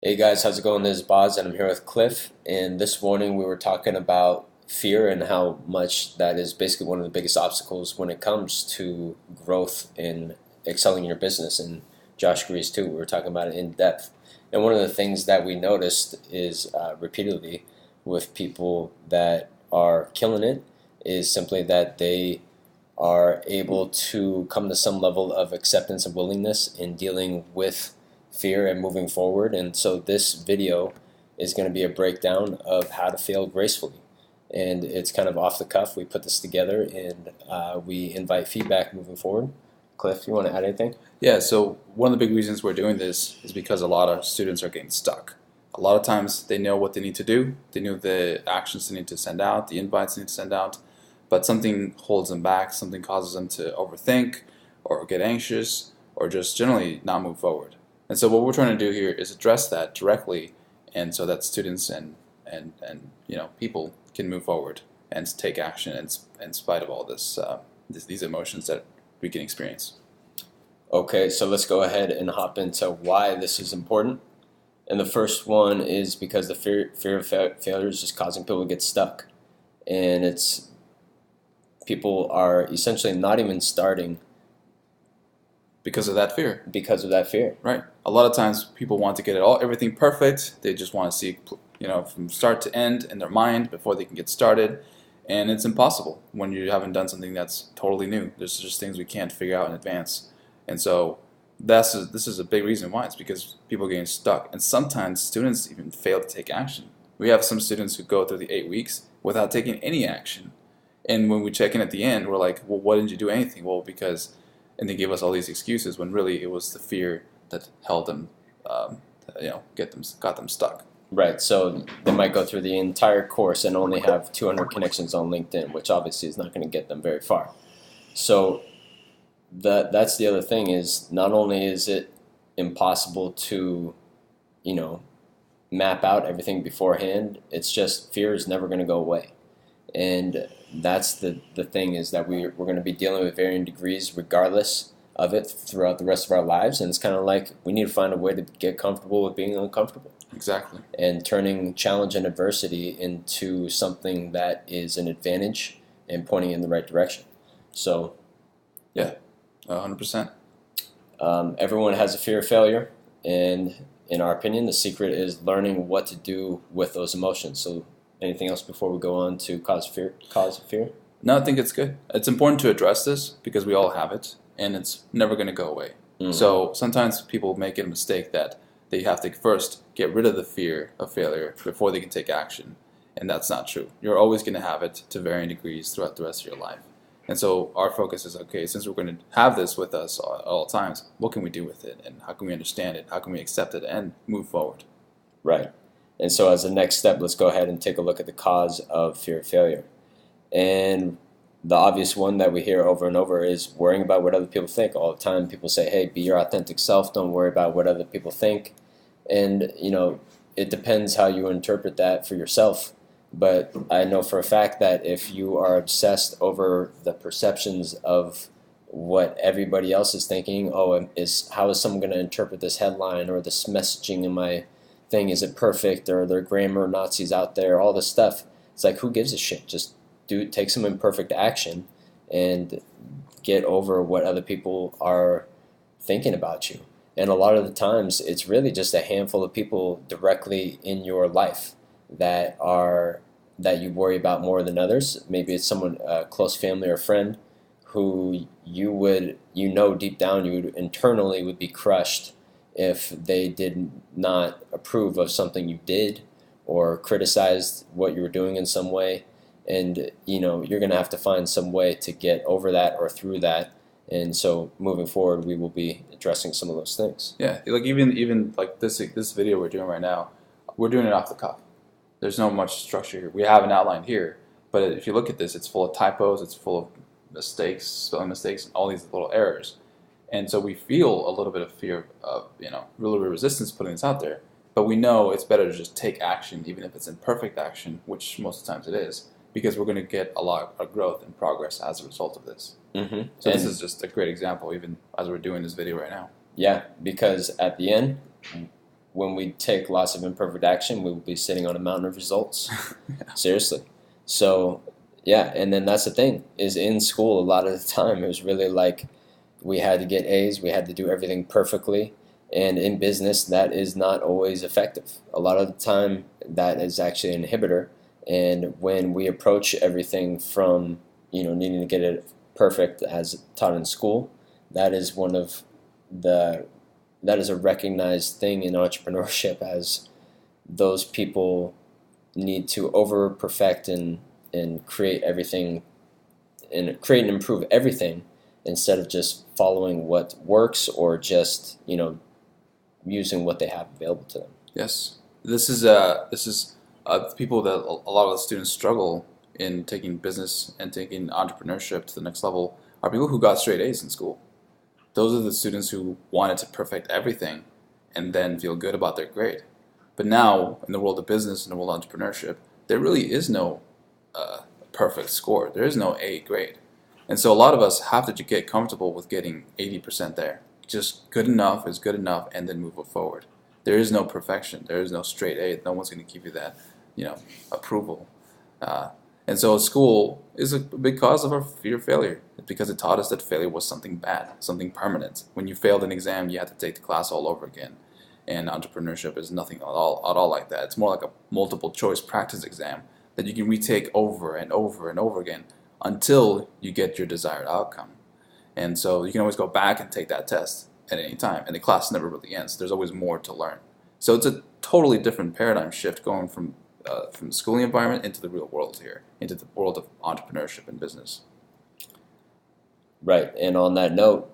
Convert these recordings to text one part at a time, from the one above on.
Hey guys, how's it going? This is Boz and I'm here with Cliff. And this morning we were talking about fear and how much that is basically one of the biggest obstacles when it comes to growth and excelling in your business. And Josh agrees too. We were talking about it in depth. And one of the things that we noticed is repeatedly with people that are killing it is simply that they are able to come to some level of acceptance and willingness in dealing with fear and moving forward. And so this video is going to be a breakdown of how to fail gracefully. And it's kind of off the cuff. We put this together and we invite feedback moving forward. Cliff, you want to add anything? Yeah, so one of the big reasons we're doing this is because a lot of students are getting stuck. A lot of times they know what they need to do, they know the actions they need to send out, the invites they need to send out, but something holds them back, something causes them to overthink or get anxious or just generally not move forward. And so what we're trying to do here is address that directly, and so that students and people can move forward and take action in spite of all these emotions that we can experience. Okay, so let's go ahead and hop into why this is important. And the first one is because the fear of failure is just causing people to get stuck. And it's people are essentially not even starting Because of that fear. because of that fear. Right. A lot of times people want to get everything perfect. They just want to see, from start to end in their mind before they can get started. And it's impossible when you haven't done something that's totally new. There's just things we can't figure out in advance. And so this is a big reason why. It's because people are getting stuck. And sometimes students even fail to take action. We have some students who go through the 8 weeks without taking any action. And when we check in at the end, we're like, well, why didn't you do anything? Well, because, and they give us all these excuses when really it was the fear that held them, got them stuck. Right, so they might go through the entire course and only have 200 connections on LinkedIn, which obviously is not going to get them very far. So that's the other thing is not only is it impossible to, map out everything beforehand, it's just fear is never going to go away. And that's the thing is that we're going to be dealing with varying degrees regardless of it throughout the rest of our lives. And it's kind of like we need to find a way to get comfortable with being uncomfortable. Exactly. And turning challenge and adversity into something that is an advantage and pointing in the right direction. So, yeah, 100%. Everyone has a fear of failure, and in our opinion, the secret is learning what to do with those emotions. So, anything else before we go on to cause of fear? No, I think it's good. It's important to address this because we all have it, and it's never going to go away. Mm-hmm. So sometimes people make a mistake that they have to first get rid of the fear of failure before they can take action. And that's not true. You're always going to have it to varying degrees throughout the rest of your life. And so our focus is, okay, since we're going to have this with us all times, what can we do with it? And how can we understand it? How can we accept it and move forward? Right. And so as a next step, let's go ahead and take a look at the cause of fear of failure. And the obvious one that we hear over and over is worrying about what other people think. All the time people say, hey, be your authentic self. Don't worry about what other people think. And, it depends how you interpret that for yourself. But I know for a fact that if you are obsessed over the perceptions of what everybody else is thinking, how is someone going to interpret this headline or this messaging in my thing? Is it perfect? Or are there grammar Nazis out there? All this stuff. It's like, who gives a shit? Just take some imperfect action and get over what other people are thinking about you. And a lot of the times, it's really just a handful of people directly in your life that you worry about more than others. Maybe it's someone, a close family or friend, who deep down you would internally would be crushed if they did not approve of something you did or criticized what you were doing in some way. And, you're going to have to find some way to get over that or through that. And so moving forward, we will be addressing some of those things. Yeah, like even like this video we're doing right now, we're doing it off the cuff. There's no much structure here. We have an outline here, but if you look at this, it's full of typos, it's full of mistakes, spelling mistakes, and all these little errors. And so we feel a little bit of fear of, a little bit of resistance putting this out there. But we know it's better to just take action, even if it's imperfect action, which most of the times it is, because we're going to get a lot of growth and progress as a result of this. Mm-hmm. So this is just a great example, even as we're doing this video right now. Yeah, because at the end, when we take lots of imperfect action, we will be sitting on a mountain of results. Yeah. Seriously. So, yeah, and then that's the thing is in school a lot of the time it was really like we had to get A's, we had to do everything perfectly, and in business that is not always effective. A lot of the time that is actually an inhibitor, and when we approach everything from, needing to get it perfect as taught in school, that is one of the that is a recognized thing in entrepreneurship as those people need to over perfect and create everything and create and improve everything instead of just following what works or just using what they have available to them. Yes, this is people that a lot of the students struggle in taking business and taking entrepreneurship to the next level are people who got straight A's in school. Those are the students who wanted to perfect everything and then feel good about their grade. But now, in the world of business and the world of entrepreneurship, there really is no perfect score. There is no A grade. And so a lot of us have to get comfortable with getting 80% there. Just good enough is good enough and then move it forward. There is no perfection. There is no straight A. No one's going to give you that, approval. Uh, and so school is a big cause of our fear of failure. It's because it taught us that failure was something bad, something permanent. When you failed an exam, you had to take the class all over again. And entrepreneurship is nothing at all like that. It's more like a multiple choice practice exam that you can retake over and over and over again until you get your desired outcome. And so you can always go back and take that test at any time, and the class never really ends. There's always more to learn. So it's a totally different paradigm shift going from the schooling environment into the real world here, into the world of entrepreneurship and business. Right. And on that note,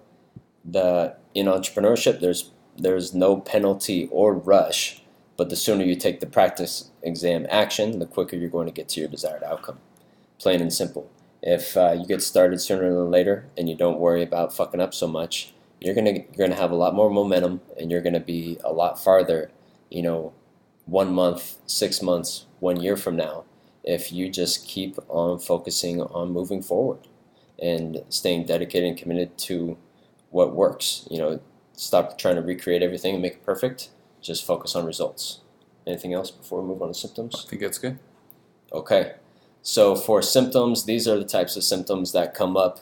in entrepreneurship, there's no penalty or rush, but the sooner you take the practice exam action, the quicker you're going to get to your desired outcome. Plain and simple. If you get started sooner than later and you don't worry about fucking up so much, you're gonna have a lot more momentum and you're gonna be a lot farther, 1 month, 6 months, 1 year from now, if you just keep on focusing on moving forward and staying dedicated and committed to what works. Stop trying to recreate everything and make it perfect. Just focus on results. Anything else before we move on to symptoms? I think that's good. Okay. So for symptoms, these are the types of symptoms that come up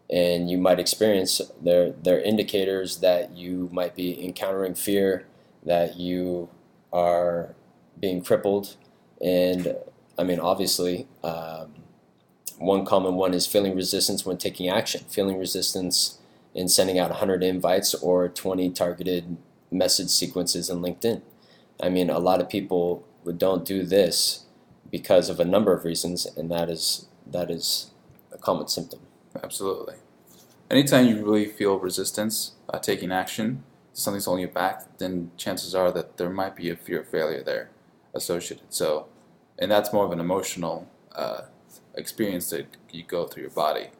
and you might experience. They're indicators that you might be encountering fear, that you are being crippled. And I mean, obviously, one common one is feeling resistance when taking action, feeling resistance in sending out 100 invites or 20 targeted message sequences in LinkedIn. I mean, a lot of people don't do this because of a number of reasons, and that is a common symptom. Absolutely. Anytime you really feel resistance taking action, something's holding you back, then chances are that there might be a fear of failure there associated. So, and that's more of an emotional experience that you go through your body.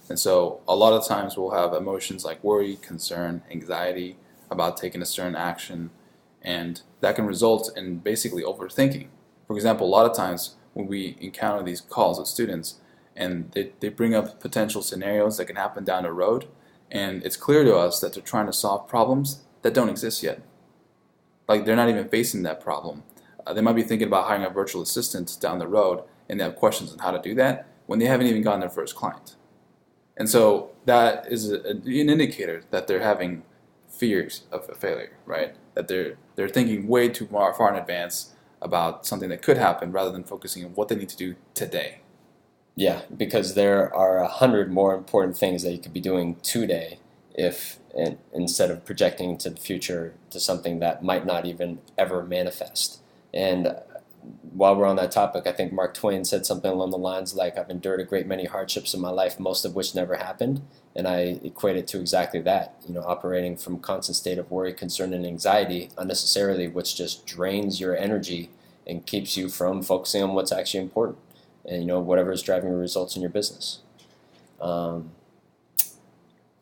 And so a lot of times we'll have emotions like worry, concern, anxiety about taking a certain action, and that can result in basically overthinking. For example, a lot of times when we encounter these calls with students and they bring up potential scenarios that can happen down the road, and it's clear to us that they're trying to solve problems that don't exist yet. Like they're not even facing that problem. They might be thinking about hiring a virtual assistant down the road and they have questions on how to do that when they haven't even gotten their first client. And so that is an indicator that they're having fears of a failure, right? That they're thinking way too far in advance about something that could happen rather than focusing on what they need to do today. Yeah, because there are 100 more important things that you could be doing today instead of projecting into the future to something that might not even ever manifest. And while we're on that topic, I think Mark Twain said something along the lines like, I've endured a great many hardships in my life, most of which never happened. And I equate it to exactly that, operating from a constant state of worry, concern, and anxiety unnecessarily, which just drains your energy and keeps you from focusing on what's actually important and, whatever is driving your results in your business.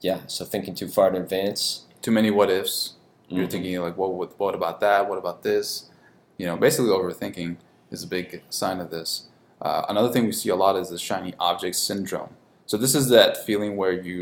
Yeah, so thinking too far in advance. Too many what ifs. You're thinking like, what about that? What about this? Basically overthinking is a big sign of this. Another thing we see a lot is the shiny object syndrome. So this is that feeling where you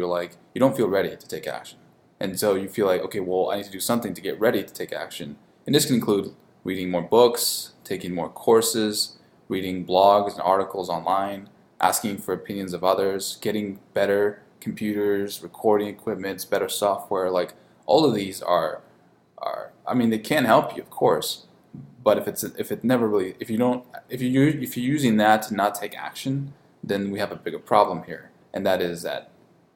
don't feel ready to take action. And so you feel like, okay, well, I need to do something to get ready to take action. And this can include reading more books, taking more courses, reading blogs and articles online, asking for opinions of others, getting better computers, recording equipment, better software. Like all of these are I mean, they can help you, of course, but if it never really if you don't if you're using that to not take action, then we have a bigger problem here, and that is that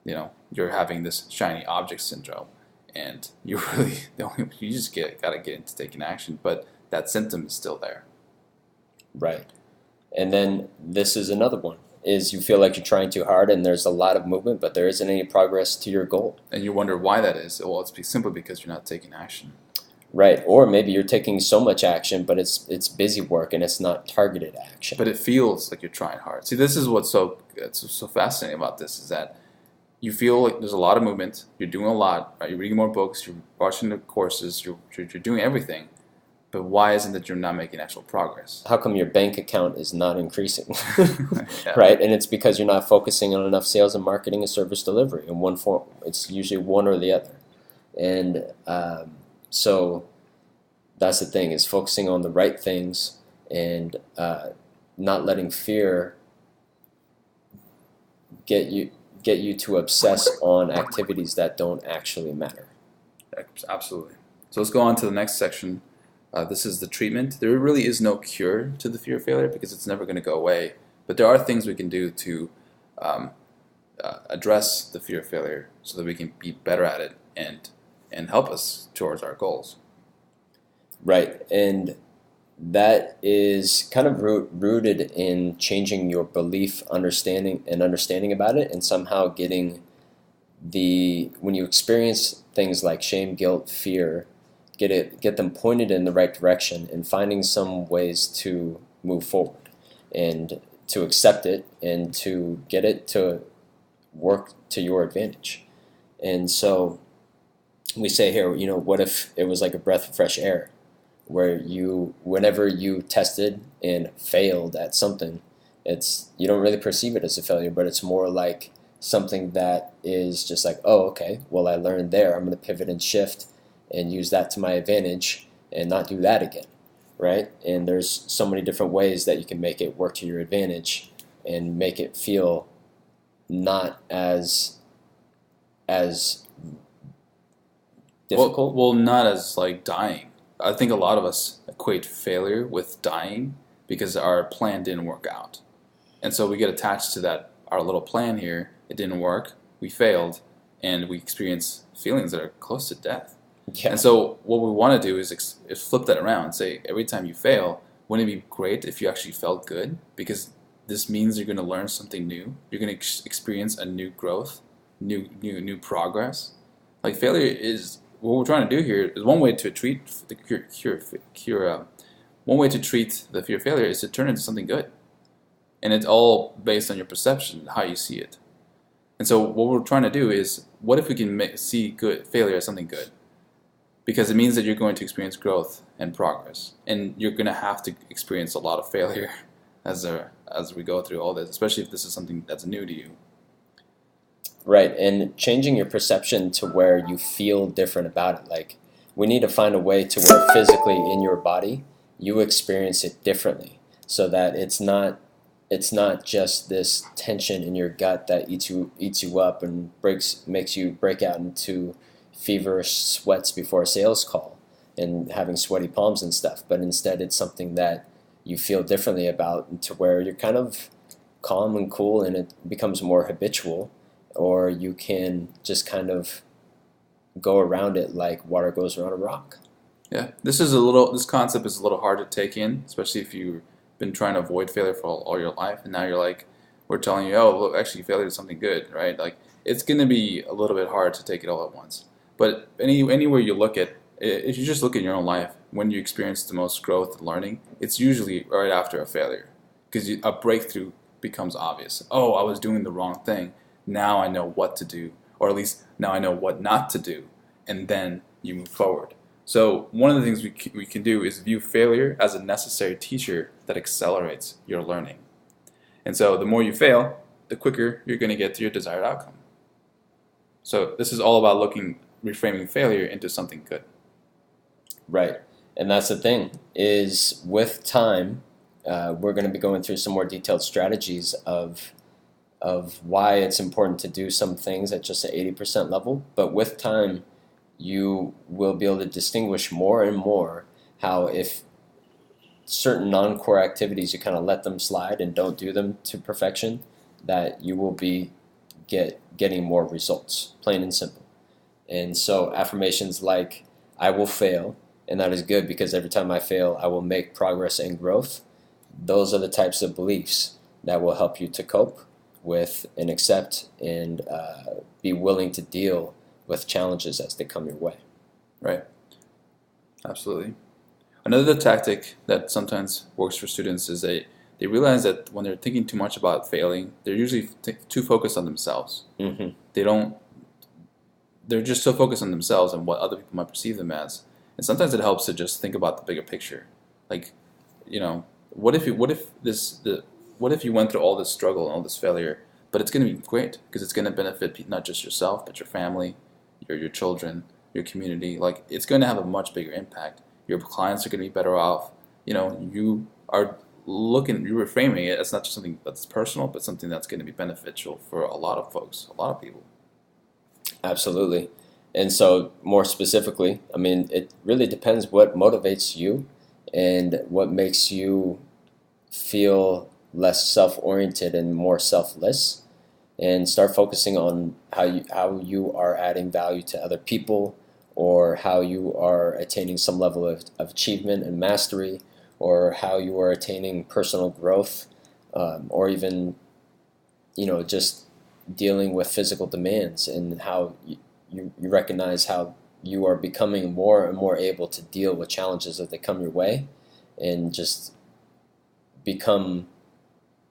you're having this shiny object syndrome, and you really you just gotta get into taking action, but that symptom is still there. Right. And then this is another one, is you feel like you're trying too hard and there's a lot of movement, but there isn't any progress to your goal. And you wonder why that is. Well, it's simply because you're not taking action. Right. Or maybe you're taking so much action, but it's busy work and it's not targeted action. But it feels like you're trying hard. See, this is what's so fascinating about this, is that you feel like there's a lot of movement, you're doing a lot, right? You're reading more books, you're watching the courses, you're doing everything, but why isn't it you're not making actual progress? How come your bank account is not increasing? Yeah. Right? And it's because you're not focusing on enough sales and marketing and service delivery in one form. It's usually one or the other. And so that's the thing, is focusing on the right things and not letting fear get you to obsess on activities that don't actually matter. Absolutely. So let's go on to the next section. This is the treatment. There really is no cure to the fear of failure because it's never going to go away. But there are things we can do to address the fear of failure so that we can be better at it and help us towards our goals. Right. And that is kind of rooted in changing your belief, understanding about it, and somehow getting when you experience things like shame, guilt, fear, get them pointed in the right direction and finding some ways to move forward and to accept it and to get it to work to your advantage. And so we say here, what if it was like a breath of fresh air, where whenever you tested and failed at something, you don't really perceive it as a failure, but it's more like something that is just like, oh, okay, well, I learned there, I'm going to pivot and shift and use that to my advantage and not do that again, right? And there's so many different ways that you can make it work to your advantage and make it feel not as difficult. Well, not as like dying. I think a lot of us equate failure with dying because our plan didn't work out. And so we get attached to that, our little plan here, it didn't work, we failed, and we experience feelings that are close to death. Yeah. And so what we want to do is flip that around and say, every time you fail, wouldn't it be great if you actually felt good? Because this means you're going to learn something new. You're going to experience a new growth, new progress. Like failure is, what we're trying to do here is one way to treat the one way to treat the fear of failure is to turn it into something good. And it's all based on your perception, how you see it. And so what we're trying to do is, what if we can see failure as something good? Because it means that you're going to experience growth and progress, and you're going to have to experience a lot of failure as we go through all this, especially if this is something that's new to you. Right, and changing your perception to where you feel different about it. Like, we need to find a way to where physically in your body you experience it differently, so that it's not just this tension in your gut that eats you up and makes you break out into feverish sweats before a sales call and having sweaty palms and stuff. But instead, it's something that you feel differently about, to where you're kind of calm and cool, and it becomes more habitual. Or you can just kind of go around it like water goes around a rock. Yeah, this concept is a little hard to take in, especially if you've been trying to avoid failure for all your life, and now you're like, we're telling you, oh, look, actually failure is something good, right? Like, it's going to be a little bit hard to take it all at once. But anywhere you look at, if you just look at your own life, when you experience the most growth and learning, it's usually right after a failure, because a breakthrough becomes obvious. Oh, I was doing the wrong thing. Now I know what to do, or at least now I know what not to do, and then you move forward. So one of the things we can do is view failure as a necessary teacher that accelerates your learning. And so the more you fail, the quicker you're going to get to your desired outcome. So this is all about reframing failure into something good. Right. And that's the thing, is with time, we're going to be going through some more detailed strategies of why it's important to do some things at just an 80% level. But with time, you will be able to distinguish more and more how if certain non-core activities you kind of let them slide and don't do them to perfection, that you will be getting more results, plain and simple. And so affirmations like I will fail, and that is good because every time I fail, I will make progress and growth. Those are the types of beliefs that will help you to cope with and accept and be willing to deal with challenges as they come your way. Right. Absolutely. Another tactic that sometimes works for students is they realize that when they're thinking too much about failing, they're usually too focused on themselves. Mm-hmm. They're just so focused on themselves and what other people might perceive them as. And sometimes it helps to just think about the bigger picture. Like, what if you went through all this struggle and all this failure, but it's going to be great because it's going to benefit not just yourself, but your family, your children, your community. Like, it's going to have a much bigger impact. Your clients are going to be better off. You are you're reframing it. It's not just something that's personal, but something that's going to be beneficial for a lot of folks, a lot of people. Absolutely. And so, more specifically, I mean, it really depends what motivates you and what makes you feel less self-oriented and more selfless, and start focusing on how you are adding value to other people, or how you are attaining some level of achievement and mastery, or how you are attaining personal growth, or even just dealing with physical demands, and how you recognize how you are becoming more and more able to deal with challenges as they come your way, and just become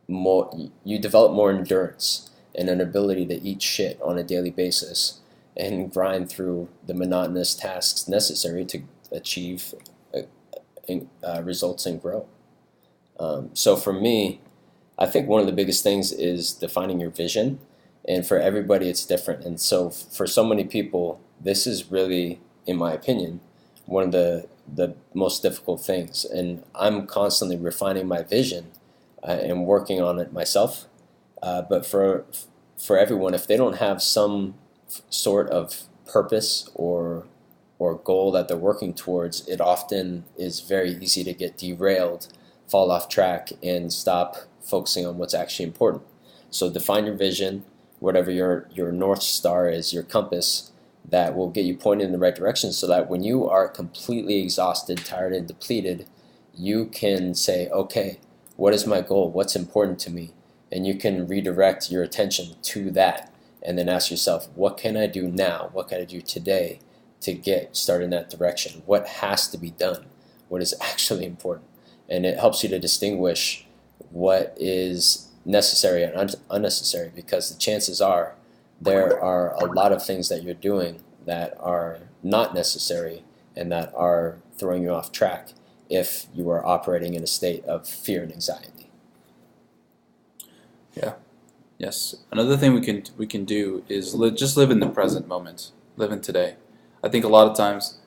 more, you develop more endurance and an ability to eat shit on a daily basis and grind through the monotonous tasks necessary to achieve results and grow. So for me, I think one of the biggest things is defining your vision, and for everybody it's different. And so for so many people, this is really, in my opinion, one of the most difficult things. And I'm constantly refining my vision and working on it myself. But for everyone, if they don't have some sort of purpose or goal that they're working towards, it often is very easy to get derailed, fall off track, and stop focusing on what's actually important. So define your vision, whatever your North Star is, your compass, that will get you pointed in the right direction, so that when you are completely exhausted, tired, and depleted, you can say, okay, what is my goal? What's important to me? And you can redirect your attention to that, and then ask yourself, what can I do now? What can I do today to get started in that direction? What has to be done? What is actually important? And it helps you to distinguish what is necessary and unnecessary, because the chances are there are a lot of things that you're doing that are not necessary and that are throwing you off track if you are operating in a state of fear and anxiety. Yeah. Yes. Another thing we can do is just live in the present moment, live in today. I think a lot of times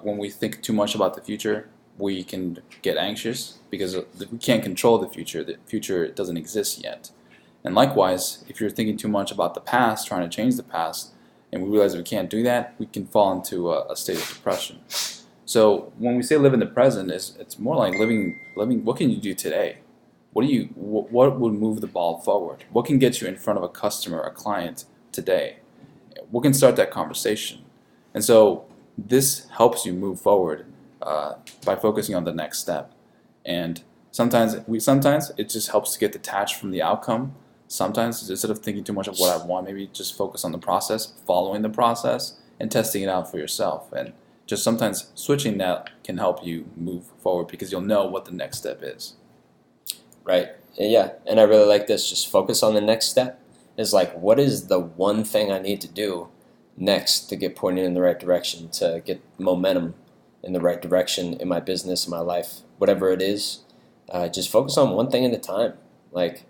when we think too much about the future, we can get anxious because we can't control the future. The future doesn't exist yet. And likewise, if you're thinking too much about the past, trying to change the past, and we realize we can't do that, we can fall into a state of depression. So when we say live in the present, it's more like living. What can you do today? What would move the ball forward? What can get you in front of a customer, a client today? What can start that conversation? And so this helps you move forward by focusing on the next step. And sometimes it just helps to get detached from the outcome. Sometimes instead of thinking too much of what I want, maybe just focus on the process, following the process, and testing it out for yourself. And just sometimes switching that can help you move forward because you'll know what the next step is. Right. Yeah. And I really like this. Just focus on the next step. Is like, what is the one thing I need to do next to get pointed in the right direction, to get momentum in the right direction in my business, in my life, whatever it is. Just focus on one thing at a time. Like,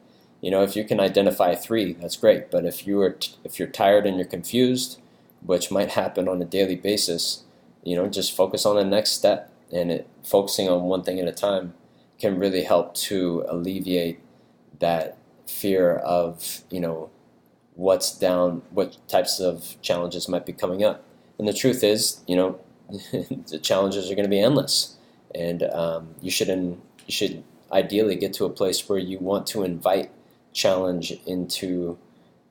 if you can identify 3, that's great. But if you're tired and you're confused, which might happen on a daily basis, just focus on the next step. And focusing on one thing at a time can really help to alleviate that fear of, what types of challenges might be coming up. And the truth is, the challenges are going to be endless. And you should ideally get to a place where you want to invite challenge into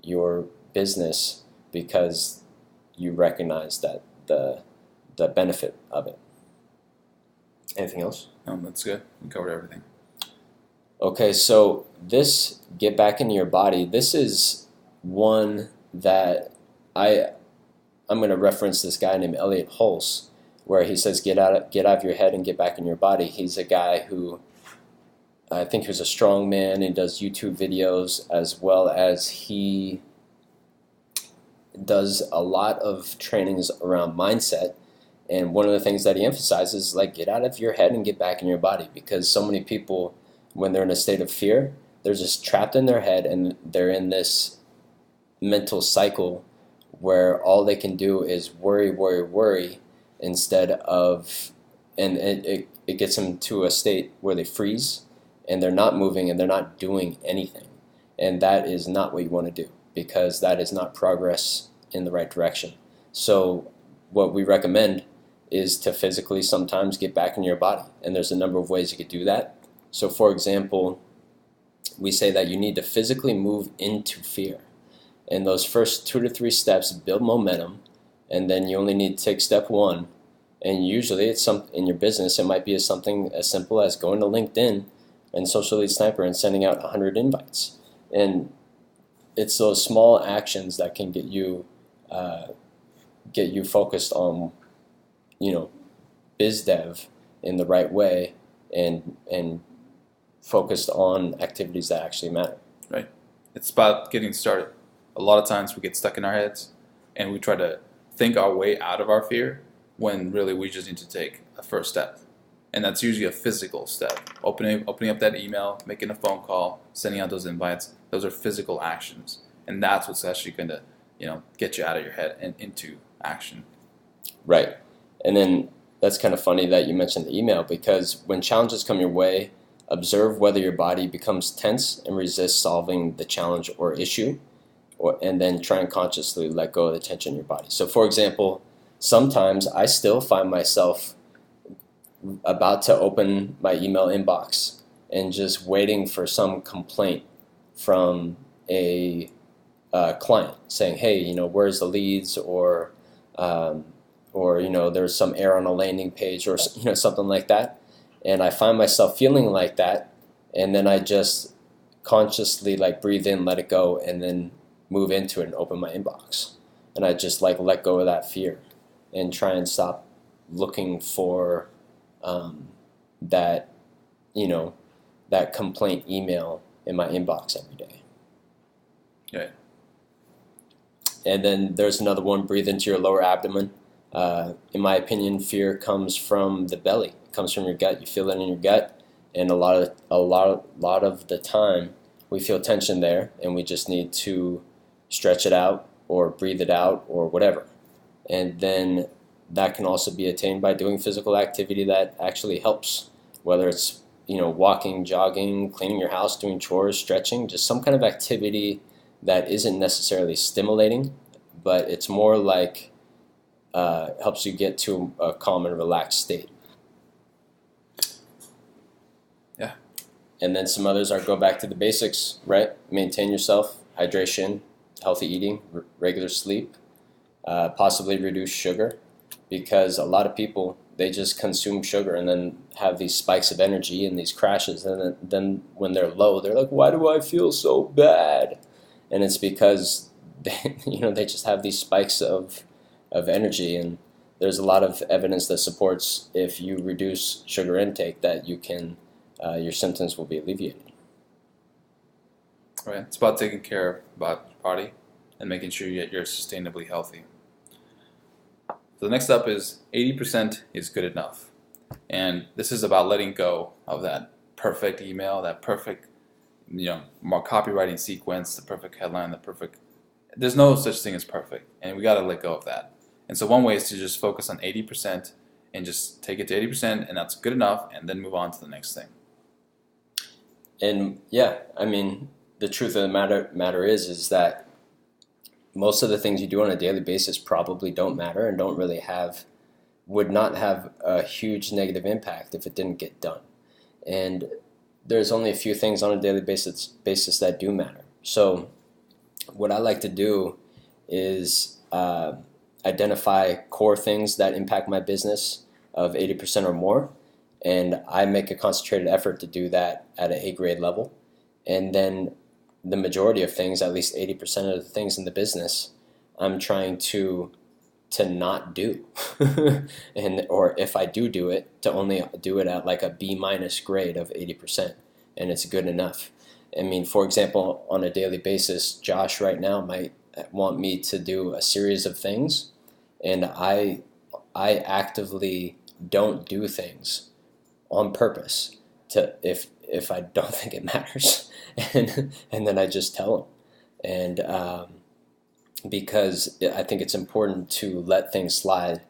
your business because you recognize that the benefit of it. Anything else? That's good. We covered everything. Okay, so this get back into your body. This is one that I'm going to reference this guy named Elliot Hulse, where he says get out of your head and get back in your body. He's a guy who I think he was a strong man. He does YouTube videos as well as he does a lot of trainings around mindset. And one of the things that he emphasizes is like get out of your head and get back in your body, because so many people, when they're in a state of fear, they're just trapped in their head and they're in this mental cycle where all they can do is worry instead of, and it gets them to a state where they freeze and they're not moving and they're not doing anything. And that is not what you want to do, because that is not progress in the right direction. So what we recommend is to physically sometimes get back in your body. And there's a number of ways you could do that. So for example, we say that you need to physically move into fear. And those first 2 to 3 steps build momentum, and then you only need to take step 1. And usually it's in your business, it might be something as simple as going to LinkedIn and Social Lead Sniper and sending out 100 invites. And it's those small actions that can get you focused on, biz dev in the right way and focused on activities that actually matter. Right. It's about getting started. A lot of times we get stuck in our heads and we try to think our way out of our fear when really we just need to take a first step. And that's usually a physical step. Opening up that email, making a phone call, sending out those invites. Those are physical actions. And that's what's actually going to, get you out of your head and into action. Right. And then that's kind of funny that you mentioned the email, because when challenges come your way, observe whether your body becomes tense and resists solving the challenge or issue, and then try and consciously let go of the tension in your body. So for example, sometimes I still find myself about to open my email inbox and just waiting for some complaint from a client saying, hey, where's the leads, or there's some error on a landing page, or something like that. And I find myself feeling like that, and then I just consciously breathe in, let it go, and then move into it and open my inbox. And I just let go of that fear and try and stop looking for that complaint email in my inbox every day. Yeah. And then there's another one, breathe into your lower abdomen. In my opinion, fear comes from the belly. It comes from your gut. You feel it in your gut, and a lot of the time we feel tension there, and we just need to stretch it out or breathe it out or whatever. And then that can also be attained by doing physical activity that actually helps, whether it's walking, jogging, cleaning your house, doing chores, stretching, just some kind of activity that isn't necessarily stimulating, but it's more like helps you get to a calm and relaxed state. Yeah. And then some others are go back to the basics, right? Maintain yourself, hydration, healthy eating, regular sleep, possibly reduce sugar, because a lot of people, they just consume sugar and then have these spikes of energy and these crashes, and then when they're low, they're like, why do I feel so bad? And it's because they just have these spikes of energy, and there's a lot of evidence that supports if you reduce sugar intake that you can your symptoms will be alleviated. Right. It's about taking care about your body and making sure you're sustainably healthy. So the next up is 80% is good enough. And this is about letting go of that perfect email, that perfect, more copywriting sequence, the perfect headline, there's no such thing as perfect. And we got to let go of that. And so one way is to just focus on 80% and just take it to 80%, and that's good enough, and then move on to the next thing. And yeah, I mean, the truth of the matter is that most of the things you do on a daily basis probably don't matter and don't really would not have a huge negative impact if it didn't get done. And there's only a few things on a daily basis that do matter. So what I like to do is identify core things that impact my business of 80% or more, and I make a concentrated effort to do that at an A grade level. And then the majority of things, at least 80% of the things in the business, I'm trying to not do. And or if I do it, to only do it at like a B minus grade of 80%, and it's good enough. I mean, for example, on a daily basis, Josh right now might want me to do a series of things, and I actively don't do things on purpose to if I don't think it matters, and then I just tell him, and because I think it's important to let things slide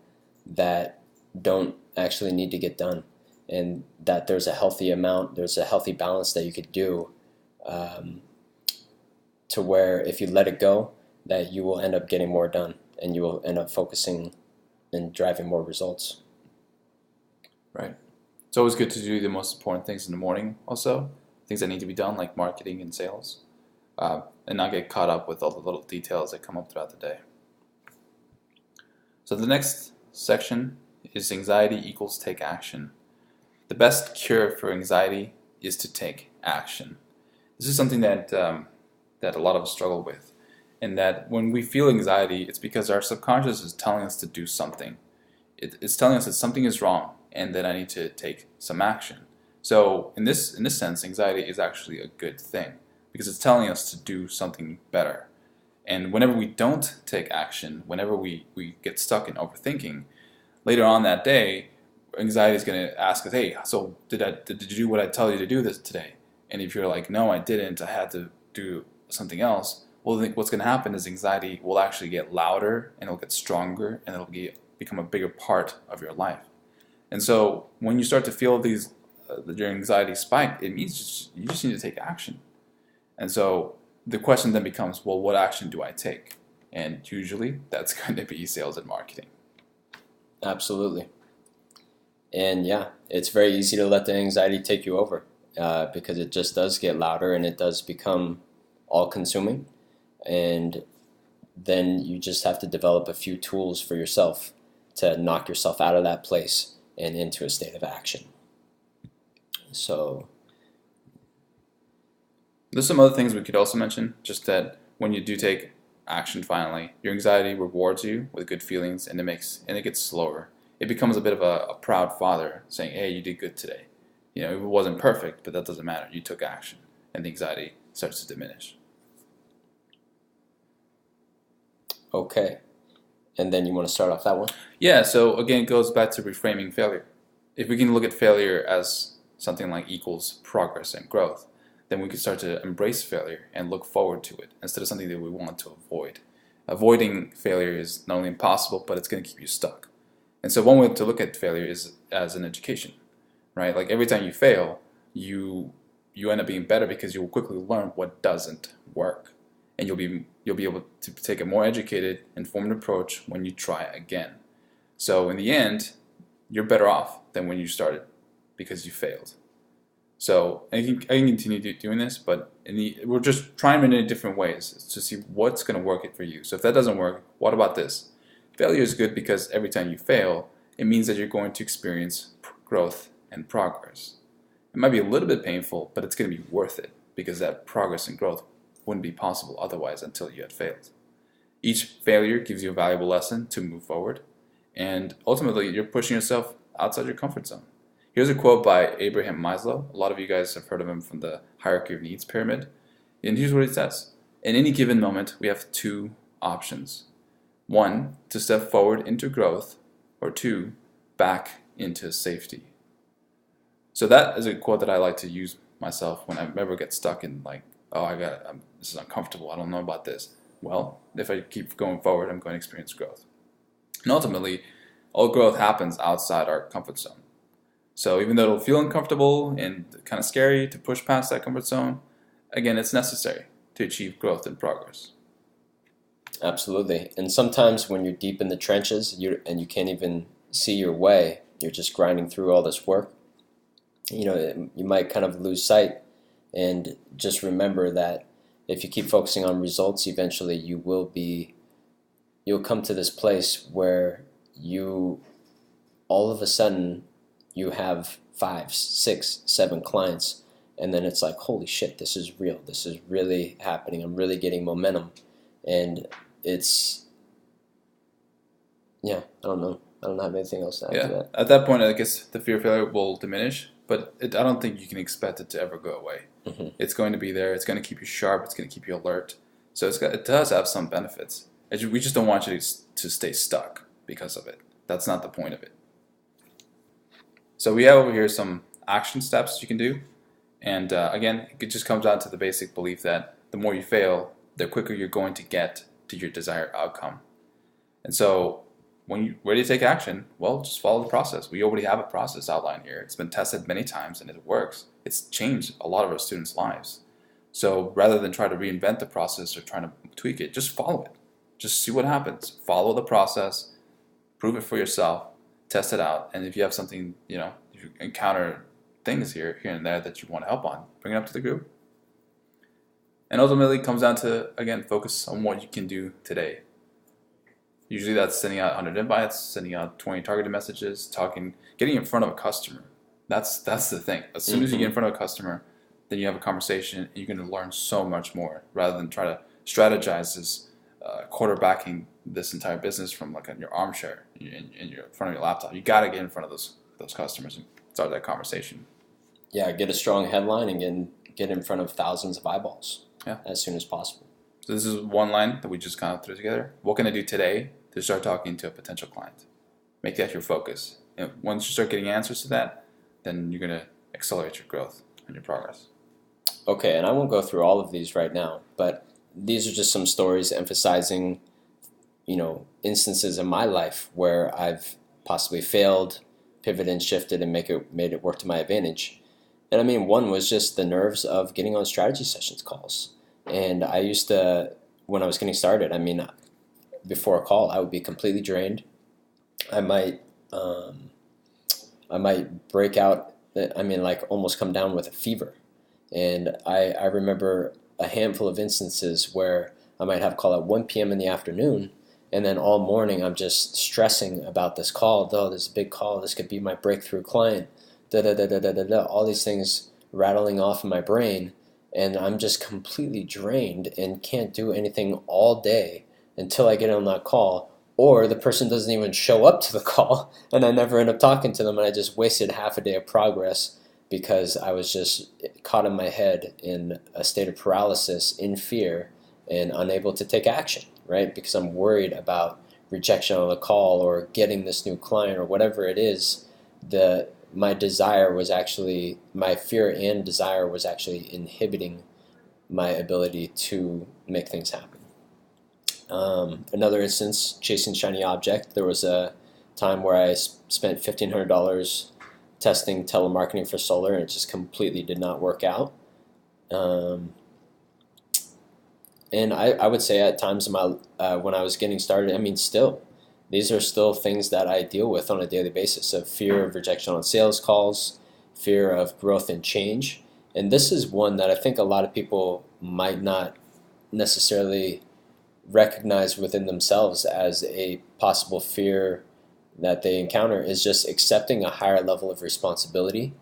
that don't actually need to get done, and that there's a healthy balance that you could do, to where if you let it go, that you will end up getting more done, and you will end up focusing and driving more results. Right. It's always good to do the most important things in the morning also, things that need to be done like marketing and sales, and not get caught up with all the little details that come up throughout the day. So the next section is anxiety equals take action. The best cure for anxiety is to take action. This is something that that a lot of us struggle with, and that when we feel anxiety, it's because our subconscious is telling us to do something. It's telling us that something is wrong and that I need to take some action. So in this sense, anxiety is actually a good thing because it's telling us to do something better. And whenever we don't take action, whenever we get stuck in overthinking, later on that day, anxiety is going to ask us, hey, so did you do what I tell you to do this today? And if you're like, no, I didn't, I had to do something else, well, then what's going to happen is anxiety will actually get louder, and it'll get stronger, and it'll become a bigger part of your life. And so when you start to feel your anxiety spike, it means you just need to take action. And so the question then becomes, well, what action do I take? And usually that's going to be sales and marketing. Absolutely. And yeah, it's very easy to let the anxiety take you over, because it just does get louder and it does become all-consuming. And then you just have to develop a few tools for yourself to knock yourself out of that place and into a state of action. So there's some other things we could also mention, just that when you do take action finally, your anxiety rewards you with good feelings, and it gets slower. It becomes a bit of a proud father saying, hey, you did good today. It wasn't perfect, but that doesn't matter. You took action, and the anxiety starts to diminish. Okay. And then you want to start off that one? Yeah, so again, it goes back to reframing failure. If we can look at failure as something like equals progress and growth, then we can start to embrace failure and look forward to it instead of something that we want to avoid. Avoiding failure is not only impossible, but it's going to keep you stuck. And so one way to look at failure is as an education, right? Like every time you fail, you end up being better because you'll quickly learn what doesn't work. And you'll be able to take a more educated, informed approach when you try again. So in the end, you're better off than when you started because you failed. So I can continue doing this, but we're just trying it in different ways to see what's going to work for you. So if that doesn't work, what about this? Failure is good because every time you fail, it means that you're going to experience growth and progress. It might be a little bit painful, but it's going to be worth it because that progress and growth wouldn't be possible otherwise until you had failed. Each failure gives you a valuable lesson to move forward, and ultimately you're pushing yourself outside your comfort zone. Here's a quote by Abraham Maslow. A lot of you guys have heard of him from the hierarchy of needs pyramid. And here's what he says. In any given moment, we have two options. One, to step forward into growth, or two, back into safety. So that is a quote that I like to use myself when I ever get stuck in this is uncomfortable, I don't know about this. Well, if I keep going forward, I'm going to experience growth. And ultimately, All growth happens outside our comfort zone. So even though it'll feel uncomfortable and kind of scary to push past that comfort zone, again, it's necessary to achieve growth and progress. Absolutely. And sometimes when you're deep in the trenches and you can't even see your way, you're just grinding through all this work, you might kind of lose sight, and just remember that if you keep focusing on results, eventually you'll come to this place where you all of a sudden you have 5, 6, 7 clients, and then it's like, holy shit, this is real. This is really happening. I'm really getting momentum. And it's, yeah, I don't know. I don't have anything else to add to that. At that point, I guess the fear of failure will diminish, but I don't think you can expect it to ever go away. Mm-hmm. It's going to be there. It's going to keep you sharp. It's going to keep you alert. So it does have some benefits. We just don't want you to stay stuck because of it. That's not the point of it. So we have over here some action steps you can do. And again, it just comes down to the basic belief that the more you fail, the quicker you're going to get to your desired outcome. And so when you're ready to take action, well, just follow the process. We already have a process outlined here. It's been tested many times and it works. It's changed a lot of our students' lives. So rather than try to reinvent the process or trying to tweak it, just follow it. Just see what happens. Follow the process, prove it for yourself, test it out. And if you have something, if you encounter things here and there that you want to help on, bring it up to the group. And ultimately it comes down to, again, focus on what you can do today. Usually that's sending out 100 invites, sending out 20 targeted messages, getting in front of a customer. That's the thing. As soon as you get in front of a customer, then you have a conversation and you're going to learn so much more rather than try to strategize this quarterbacking this entire business from like on your armchair in front of your laptop. You got to get in front of those customers and start that conversation. Yeah, get a strong headline and get in front of thousands of eyeballs as soon as possible. So this is one line that we just kind of threw together. What can I do today to start talking to a potential client? Make that your focus. And once you start getting answers to that, then you're going to accelerate your growth and your progress. Okay, and I won't go through all of these right now, but these are just some stories emphasizing, instances in my life where I've possibly failed, pivoted and shifted and made it work to my advantage. And I mean, one was just the nerves of getting on strategy sessions calls. And I used to, when I was getting started, before a call, I would be completely drained. I might break out, almost come down with a fever. And I remember a handful of instances where I might have a call at 1 p.m. in the afternoon, and then all morning I'm just stressing about this call. Oh, this is a big call. This could be my breakthrough client. All these things rattling off in my brain, and I'm just completely drained and can't do anything all day until I get on that call, or the person doesn't even show up to the call, and I never end up talking to them, and I just wasted half a day of progress because I was just caught in my head in a state of paralysis, in fear, and unable to take action, right? Because I'm worried about rejection on the call or getting this new client or whatever it is. My fear and desire was actually inhibiting my ability to make things happen. Another instance, chasing shiny object. There was a time where I spent $1,500 testing telemarketing for solar, and it just completely did not work out. And I would say at times in my when I was getting started, these are still things that I deal with on a daily basis, of fear of rejection on sales calls, fear of growth and change. And this is one that I think a lot of people might not necessarily recognize within themselves as a possible fear that they encounter, is just accepting a higher level of responsibility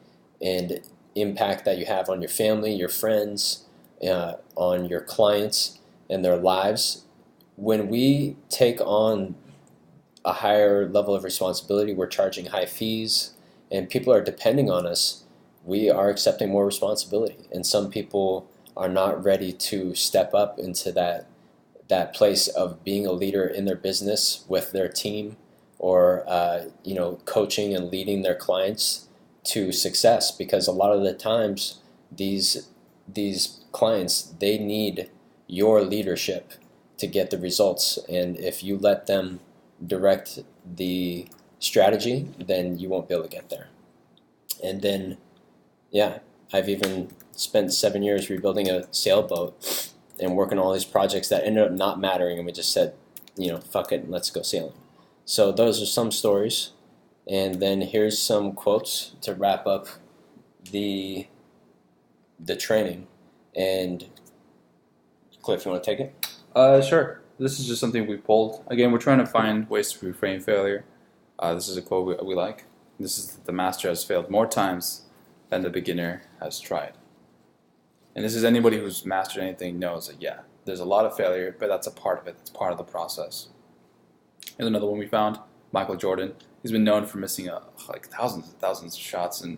and impact that you have on your family, your friends, on your clients and their lives. When we take on a higher level of responsibility, we're charging high fees, and people are depending on us. We are accepting more responsibility, and some people are not ready to step up into that place of being a leader in their business with their team, or coaching and leading their clients to success, because a lot of the times these clients, they need your leadership to get the results. And if you let them direct the strategy, then you won't be able to get there. And then, yeah, I've even spent 7 years rebuilding a sailboat and working on all these projects that ended up not mattering, and we just said, fuck it, and let's go sailing. So those are some stories, and then here's some quotes to wrap up the training. And Cliff, you want to take it? Sure. This is just something we pulled. Again, we're trying to find ways to reframe failure. This is a quote we like. This is, the master has failed more times than the beginner has tried. And this is, anybody who's mastered anything knows that, yeah, there's a lot of failure, but that's a part of it. It's part of the process. Here's another one we found. Michael Jordan. He's been known for missing like thousands and thousands of shots. And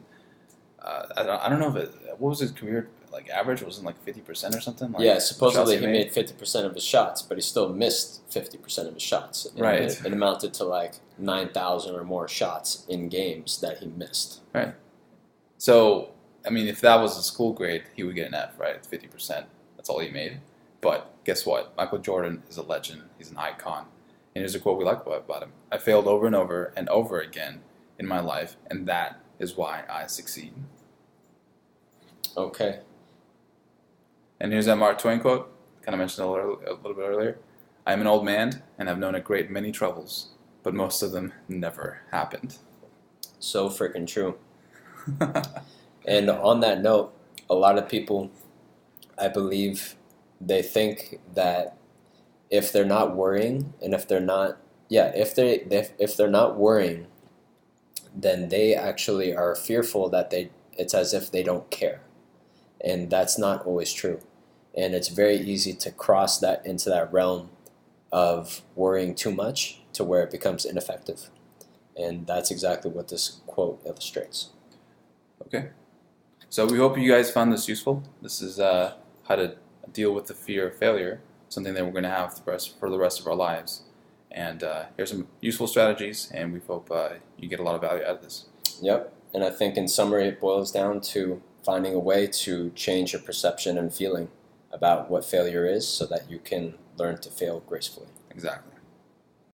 I don't know if what was his career like average? Was it like 50% or something? Like, yeah, supposedly he made 50% of his shots, but he still missed 50% of his shots. And right. It amounted to like 9,000 or more shots in games that he missed. Right. So, I mean, if that was a school grade, he would get an F, right? 50%. That's all he made. But guess what? Michael Jordan is a legend. He's an icon. And here's a quote we like about him. I failed over and over again in my life, and that is why I succeed. Okay. And here's that Mark Twain quote, kind of mentioned a little bit earlier. I am an old man and have known a great many troubles, but most of them never happened. So freaking true. And on that note, a lot of people, I believe, they think that if they're not worrying, and if they're not, if they're not worrying, then they actually are fearful that it's as if they don't care. And that's not always true. And it's very easy to cross that into that realm of worrying too much to where it becomes ineffective. And that's exactly what this quote illustrates. Okay. So we hope you guys found this useful. This is how to deal with the fear of failure, something that we're going to have for the rest of our lives. And here's some useful strategies, and we hope you get a lot of value out of this. Yep. And I think in summary, it boils down to finding a way to change your perception and feeling about what failure is so that you can learn to fail gracefully. Exactly.